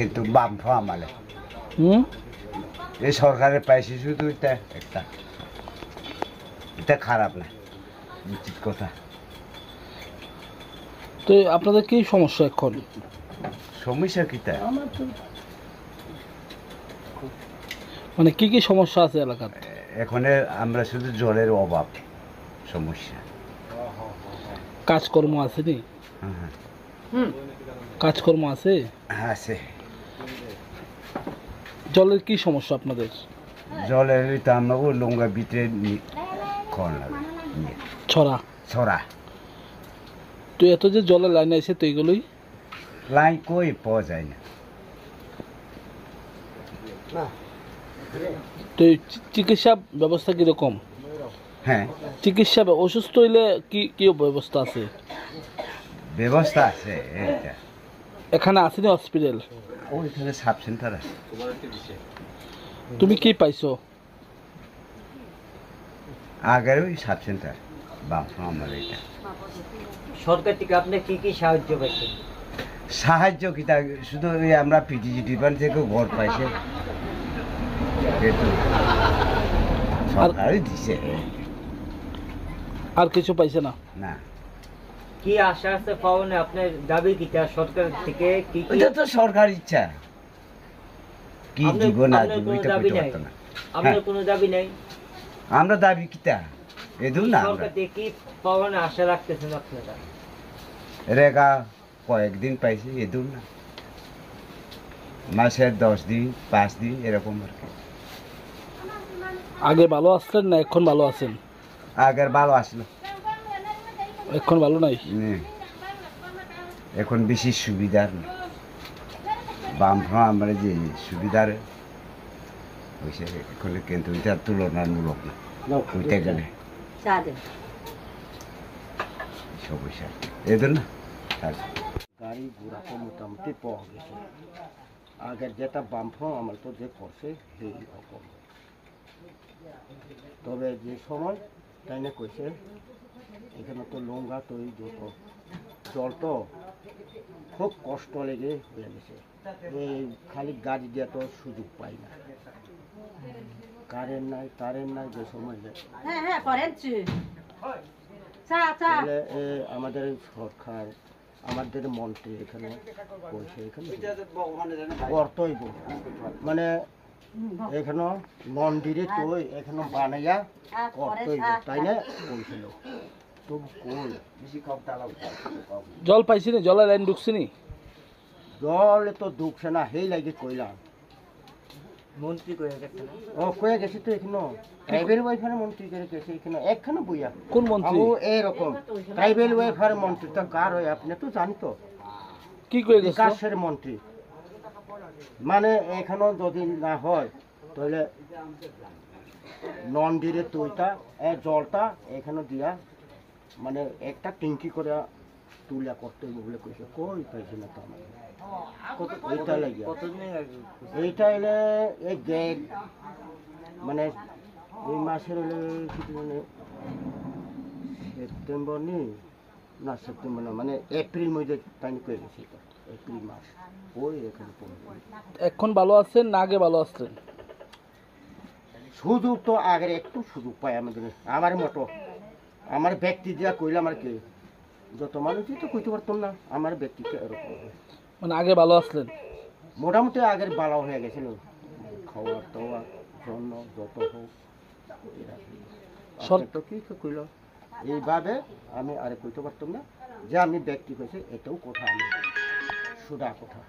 কিন্তু বামফ আমালে এই সরকারের পাইছে শুধু এটা খারাপ না, উচিত কথা। তো আপনাদের কি সমস্যা এখন? সমস্যা কিটা মানে কি কি সমস্যা আছে এলাকাতে? এখন আমরা শুধু জলের অভাব সমস্যা। কাজকর্ম আছে নি? হ্যাঁ কাজকর্ম আছে? আছে। জলের কি সমস্যা আপনাদের? জলের তো আমরা লঙ্গা ভিতরে খাওয়ান লাগে ছড়া ছড়া। তো এত যে জলের লাইন আছে তো এগুলোই লাইন কই পাওয়া যায় না। তো চিকিৎসা ব্যবস্থা কিরকম? হ্যাঁ চিকিৎসা অসুস্থ হইলে কি কি ব্যবস্থা আছে? ব্যবস্থা আছে। এইটা এখানে আসেনি হসপিটাল? ওইখানে সাব সেন্টার আছে। তুমি কি পাইছো? আগের ওই সাব সেন্টার বামফ আমার এইটা। সরকার থেকে আপনি কি কি সাহায্য পাইছেন? সাহায্য কিটা শুধু ওই আমরা পিটিজি ডিপার্টমেন্ট থেকে ঘর পাইছে, সরকারই দিছে। আর কিছু পাইছে না? না, কি আশা আছে পাওনে আপনার দাবি কিটা সরকার থেকে কি কি? ওইটা তো সরকার ইচ্ছা, কি দিব না আপনার দিব কোনো এটা দাবি কইতে নাই? পারতো না। আপনার কোনো দাবি নাই? আমরা দাবি কিটা এদু না, আমরা সরকার থেকে কি পাওনে আশা রাখতেছেন আপনারা? রেগা কয়েকদিন পাইছি এদু না, মাসের 10 দিন 5 দিন এরকম আর কি। আগে ভালো আসলেন না এখন ভালো আছেন? আগের ভালো আসলো, এখন ভালো নাই? এখন বেশি সুবিধার না। বামফ আমরা যে সুবিধার হয়েছে এখন, কিন্তু এটা তুলনামূলক না। ওইটা গেলে সমস্যা এদের না। গাড়ি ঘোড়া তো মোটামুটি পাওয়া গেছে। আগের যেটা বামফ আমার তো যে করছে সেই রকম। তবে যে সময় তাই না কইছে এখানে তো লঙ্গা তৈরি যত জল তো খুব কষ্ট লেগে হয়ে গেছে। এই খালি গাড়ি দিয়ে তো সুযোগ পাই না, কারেন্ট নাই যে সময় তাহলে আমাদের সরকার আমাদের মন্ত্রী এখানে বলছে এখানে অর্থই মানে এখানে মন্দিরে তো এখানে বানাইয়া অর্থই তাই না বলছিল। তো কই জল পাইছি নি? জলের লাইন ঢুকছি নি? জল তো ঢুকছে না, সেই লাগে কইলাম। মন্ত্রী কয়ে গেছে না? ও কয়ে গেছে তো এখানে ট্রাইবেল ওয়েফার মন্ত্রী করে গেছে এখানে একখানে বইয়া। কোন মন্ত্রী? এরকম ট্রাইবেল ওয়েফার মন্ত্রী তো কার হয় আপনি তো জানি তো, কি করে গেছে? বিকাশের মন্ত্রী। মানে এখানেও যদি না হয় তাহলে নন্দিরে তৈটা জলটা এখানে দিয়া মানে একটা ট্যাঙ্কি করে তুলা করতে হইব বলে কইছে। কই পাইছে না তো আমার এইটা লাগিয়া কতদিন আগে? এইটা এলে এই গেট মানে এই মাসের হলে কিছু মানে সেপ্টেম্বর না সেপ্টেম্বর না মানে এপ্রিল মধ্যে টাইম করে গেছে। এটা এপ্রিল মাস ওই এখানে এখন ভালো আছেন না আগে ভালো আসলেন? সুযোগ তো আগের একটু সুযোগ পাই আমাদের আমার মতো আমার ব্যক্তি দিয়া কইলাম আর কি যত মানুষই তো কইতে পারতাম না আমার ব্যক্তিকে এরকম। মানে আগে ভালো আসলেন? মোটামুটি আগের বালা হয়ে গেছিল, খাওয়া দাওয়া জন্য যত হোক তো কি কইল এইভাবে আমি আরে কইতে পারতাম না যে আমি ব্যক্তি কইছে এটাও কথা আমি সুদা কথা।